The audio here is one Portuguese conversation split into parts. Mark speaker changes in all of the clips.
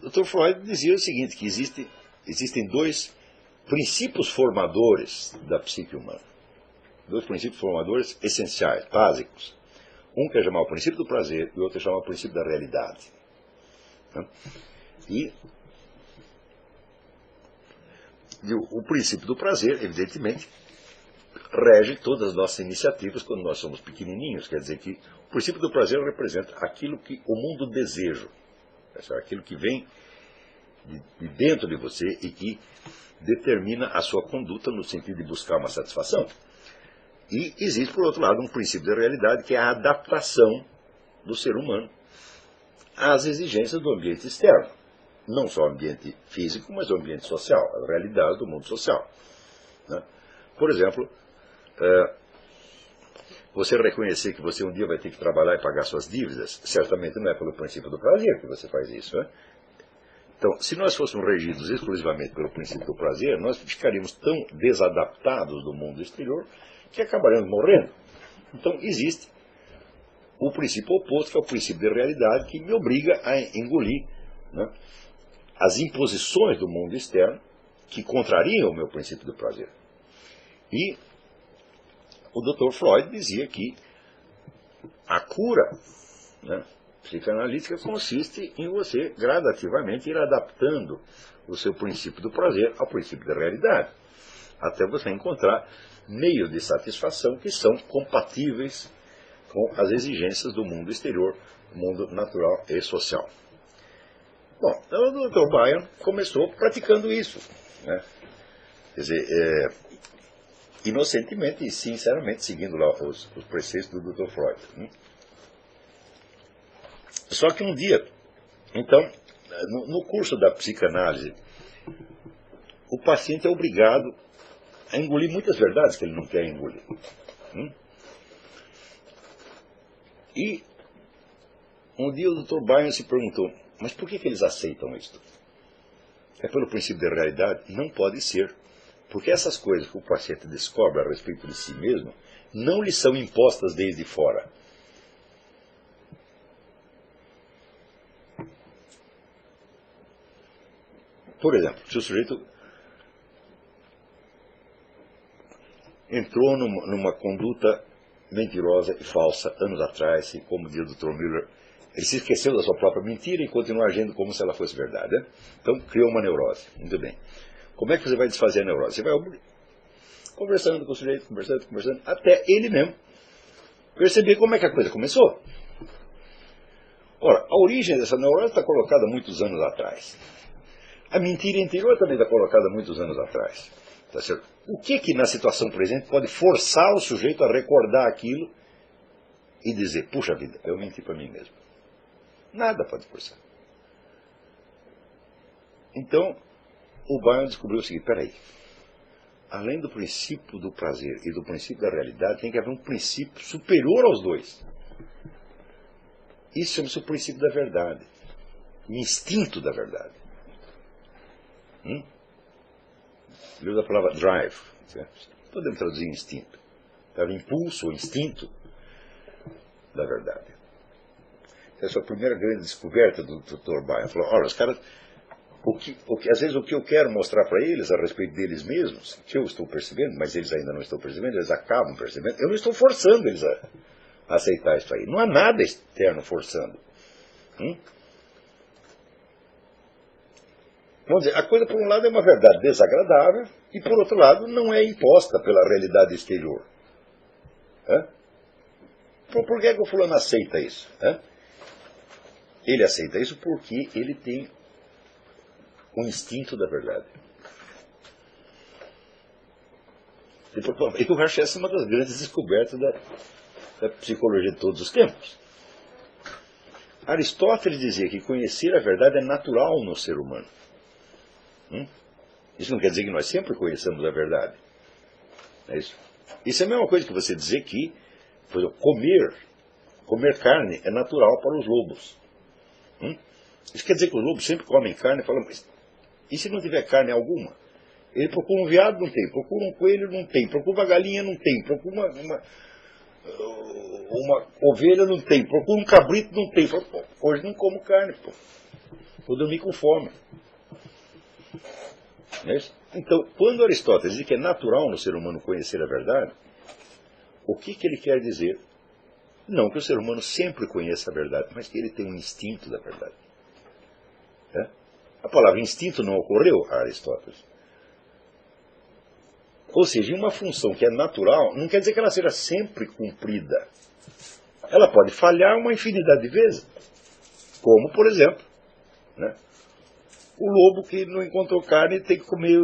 Speaker 1: Dr. Freud dizia o seguinte, que existem dois princípios formadores da psique humana. Dois princípios formadores essenciais, básicos. Um que é chamado o princípio do prazer e o outro é chamado o princípio da realidade. E o princípio do prazer, evidentemente, rege todas as nossas iniciativas quando nós somos pequenininhos. Quer dizer que o princípio do prazer representa aquilo que o mundo deseja, aquilo que vem de dentro de você e que determina a sua conduta no sentido de buscar uma satisfação. E existe, por outro lado, um princípio da realidade que é a adaptação do ser humano às exigências do ambiente externo. Não só o ambiente físico, mas o ambiente social, a realidade do mundo social. Por exemplo, você reconhecer que você um dia vai ter que trabalhar e pagar suas dívidas, certamente não é pelo princípio do prazer que você faz isso. Então, se nós fôssemos regidos exclusivamente pelo princípio do prazer, nós ficaríamos tão desadaptados do mundo exterior que acabaremos morrendo. Então, existe o princípio oposto, que é o princípio da realidade, que me obriga a engolir as imposições do mundo externo que contrariam o meu princípio do prazer. E o Dr. Freud dizia que a cura psicanalítica consiste em você gradativamente ir adaptando o seu princípio do prazer ao princípio da realidade, até você encontrar meios de satisfação que são compatíveis com as exigências do mundo exterior, mundo natural e social. Bom, então o Dr. Bion começou praticando isso, quer dizer, inocentemente e sinceramente seguindo lá os preceitos do Dr. Freud. Só que um dia, então, no curso da psicanálise, o paciente é obrigado a engolir muitas verdades que ele não quer engolir. E um dia o Dr. Bion se perguntou, mas por que eles aceitam isto? É pelo princípio da realidade? Não pode ser. Porque essas coisas que o paciente descobre a respeito de si mesmo não lhe são impostas desde fora. Por exemplo, se o sujeito entrou numa conduta mentirosa e falsa anos atrás, e como diz o Dr. Miller, ele se esqueceu da sua própria mentira e continua agindo como se ela fosse verdade. Então criou uma neurose. Muito bem. Como é que você vai desfazer a neurose? Você vai conversando com o sujeito, conversando, até ele mesmo perceber como é que a coisa começou. Ora, a origem dessa neurose está colocada há muitos anos atrás. A mentira interior também está colocada há muitos anos atrás. Tá certo? O que na situação presente pode forçar o sujeito a recordar aquilo e dizer, puxa vida, eu menti para mim mesmo? Nada pode forçar. Então, o Bion descobriu o seguinte, peraí, além do princípio do prazer e do princípio da realidade, tem que haver um princípio superior aos dois. Isso chama-se o princípio da verdade, o instinto da verdade. Ele usa a palavra drive, certo? Podemos traduzir instinto. É o impulso, o instinto da verdade. Essa é a primeira grande descoberta do Dr. Bion. Ele falou, olha, os caras, às vezes o que eu quero mostrar para eles a respeito deles mesmos, que eu estou percebendo, mas eles ainda não estão percebendo, eles acabam percebendo, eu não estou forçando eles a aceitar isso aí. Não há nada externo forçando. Vamos dizer, a coisa por um lado é uma verdade desagradável e por outro lado não é imposta pela realidade exterior. Por que o fulano aceita isso? Ele aceita isso porque ele tem o instinto da verdade. E eu acho essa uma das grandes descobertas da psicologia de todos os tempos. Aristóteles dizia que conhecer a verdade é natural no ser humano. Isso não quer dizer que nós sempre conheçamos a verdade. É isso. Isso é a mesma coisa que você dizer que, por exemplo, comer carne é natural para os lobos. Isso quer dizer que os lobos sempre comem carne e falam, mas e se não tiver carne alguma? Ele procura um veado, não tem. Procura um coelho, não tem. Procura uma galinha, não tem. Procura uma ovelha, não tem. Procura um cabrito, não tem. Hoje não como carne, pô. Vou dormir com fome. Não é isso? Então, quando Aristóteles diz que é natural no ser humano conhecer a verdade, o que ele quer dizer? Não que o ser humano sempre conheça a verdade, mas que ele tem um instinto da verdade. É? A palavra instinto não ocorreu a Aristóteles. Ou seja, uma função que é natural, não quer dizer que ela seja sempre cumprida. Ela pode falhar uma infinidade de vezes. Como, por exemplo, né, o lobo que não encontrou carne e tem que comer,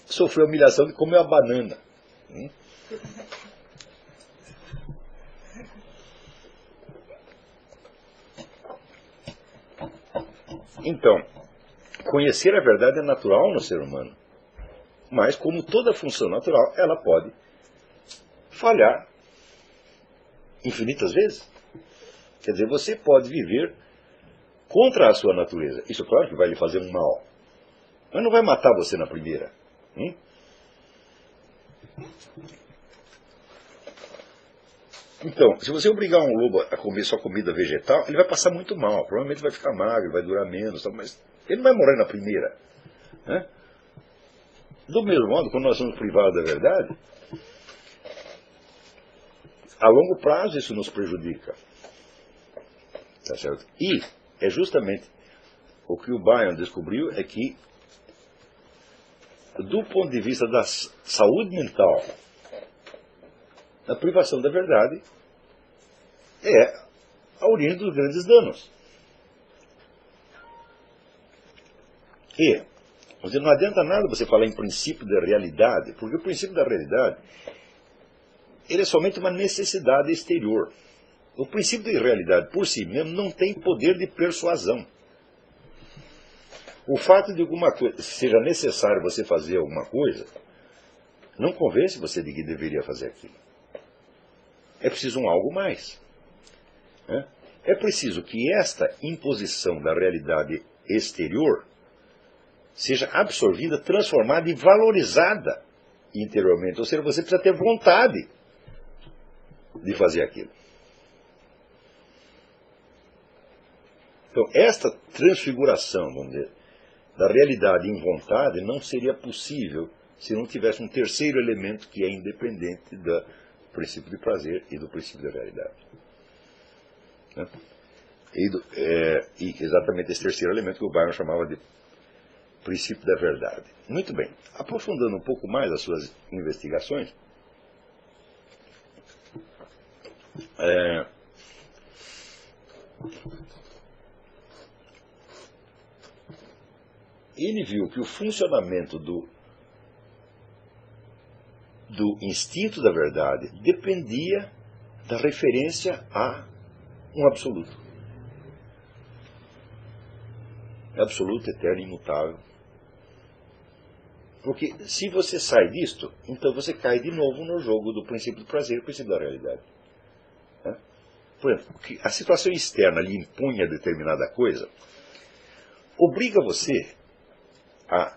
Speaker 1: sofreu a humilhação de comer a banana. Então, conhecer a verdade é natural no ser humano. Mas, como toda função natural, ela pode falhar infinitas vezes. Quer dizer, você pode viver contra a sua natureza. Isso, claro, que vai lhe fazer um mal. Mas não vai matar você na primeira. Então, se você obrigar um lobo a comer só comida vegetal, ele vai passar muito mal. Provavelmente vai ficar magro, vai durar menos, mas ele não vai morrer na primeira. Né? Do mesmo modo, quando nós somos privados da verdade, a longo prazo isso nos prejudica. Tá certo? E é justamente o que o Bion descobriu, é que, do ponto de vista da saúde mental, a privação da verdade é a origem dos grandes danos. E não adianta nada você falar em princípio da realidade, porque o princípio da realidade ele é somente uma necessidade exterior. O princípio da realidade por si mesmo não tem poder de persuasão. O fato de alguma coisa seja necessário você fazer alguma coisa não convence você de que deveria fazer aquilo. É preciso um algo mais. É preciso que esta imposição da realidade exterior seja absorvida, transformada e valorizada interiormente. Ou seja, você precisa ter vontade de fazer aquilo. Então, esta transfiguração, vamos dizer, da realidade em vontade não seria possível se não tivesse um terceiro elemento que é independente do princípio de prazer e do princípio da realidade. Né? E exatamente esse terceiro elemento que o Byron chamava de princípio da verdade. Muito bem. Aprofundando um pouco mais as suas investigações, ele viu que o funcionamento do instinto da verdade dependia da referência a um absoluto. Absoluto, eterno, imutável. Porque se você sai disto, então você cai de novo no jogo do princípio do prazer e do princípio da realidade. Por exemplo, que a situação externa lhe impunha determinada coisa, obriga você a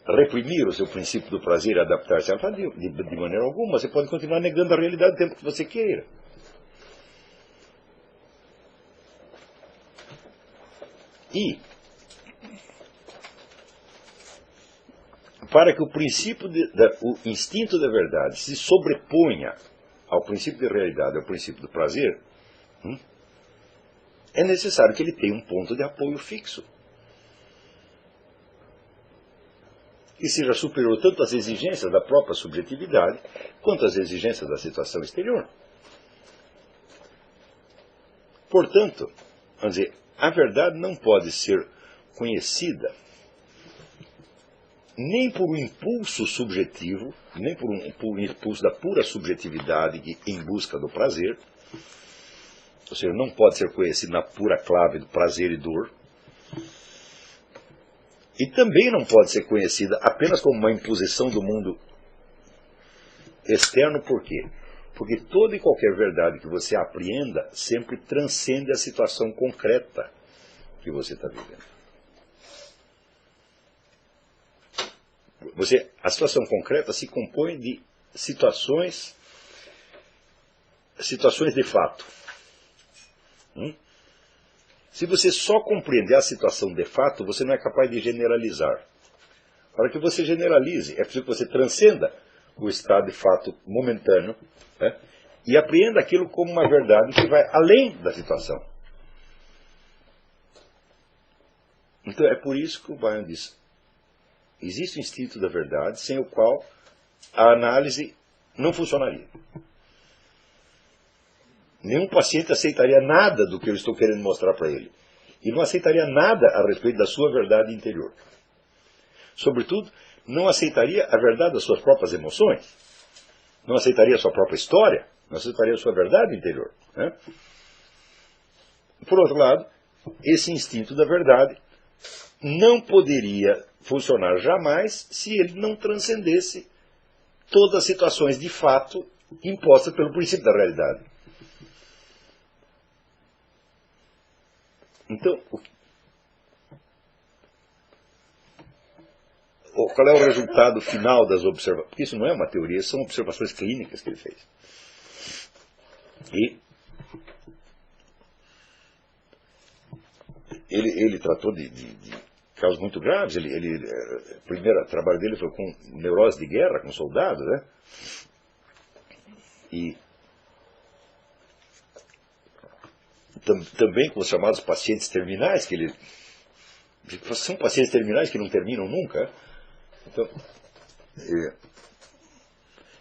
Speaker 1: reprimir o seu princípio do prazer e adaptar-se a ela de maneira alguma. Você pode continuar negando a realidade o tempo que você queira. E, para que o instinto da verdade se sobreponha ao princípio da realidade, ao princípio do prazer, é necessário que ele tenha um ponto de apoio fixo. Que seja superior tanto às exigências da própria subjetividade, quanto às exigências da situação exterior. Portanto, vamos dizer, a verdade não pode ser conhecida nem por um impulso subjetivo, nem por um impulso da pura subjetividade em busca do prazer, ou seja, não pode ser conhecida na pura clave do prazer e dor, e também não pode ser conhecida apenas como uma imposição do mundo externo. Por quê? Porque toda e qualquer verdade que você apreenda sempre transcende a situação concreta que você está vivendo. A situação concreta se compõe de situações de fato. Se você só compreender a situação de fato, você não é capaz de generalizar. Para que você generalize, é preciso que você transcenda o estado de fato momentâneo, né, e apreenda aquilo como uma verdade que vai além da situação. Então é por isso que o Bion diz, existe o instinto da verdade, sem o qual a análise não funcionaria. Nenhum paciente aceitaria nada do que eu estou querendo mostrar para ele. E não aceitaria nada a respeito da sua verdade interior. Sobretudo, não aceitaria a verdade das suas próprias emoções. Não aceitaria a sua própria história. Não aceitaria a sua verdade interior, né? Por outro lado, esse instinto da verdade não poderia funcionar jamais se ele não transcendesse todas as situações de fato impostas pelo princípio da realidade. Então, qual é o resultado final das observações? Porque isso não é uma teoria, são observações clínicas que ele fez. E ele tratou de casos muito graves. O primeiro trabalho dele foi com neurose de guerra, com soldados, né? E também com os chamados pacientes terminais, que ele... São pacientes terminais que não terminam nunca. Então,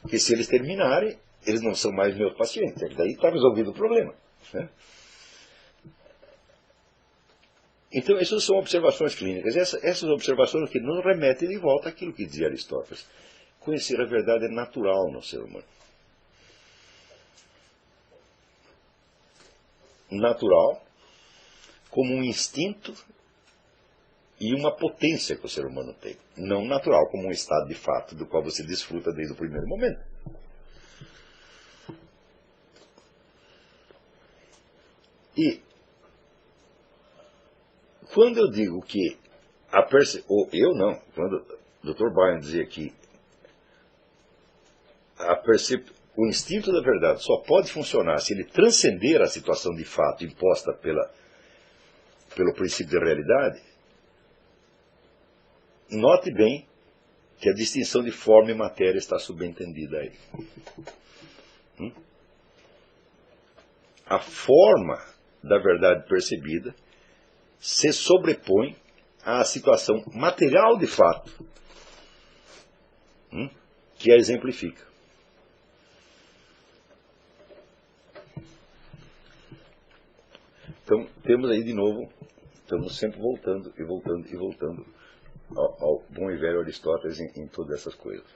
Speaker 1: que se eles terminarem, eles não são mais meus pacientes. Daí está resolvido o problema, né? Então, essas são observações clínicas. Essas observações que nos remetem de volta àquilo que dizia Aristóteles. Conhecer a verdade é natural no ser humano. Natural, como um instinto e uma potência que o ser humano tem. Não natural, como um estado de fato do qual você desfruta desde o primeiro momento. E quando eu digo que quando o Dr. Bion dizia que o instinto da verdade só pode funcionar se ele transcender a situação de fato imposta pelo princípio da realidade, note bem que a distinção de forma e matéria está subentendida aí. A forma da verdade percebida se sobrepõe à situação material de fato, que a exemplifica. Então, temos aí de novo, estamos sempre voltando ao bom e velho Aristóteles em todas essas coisas.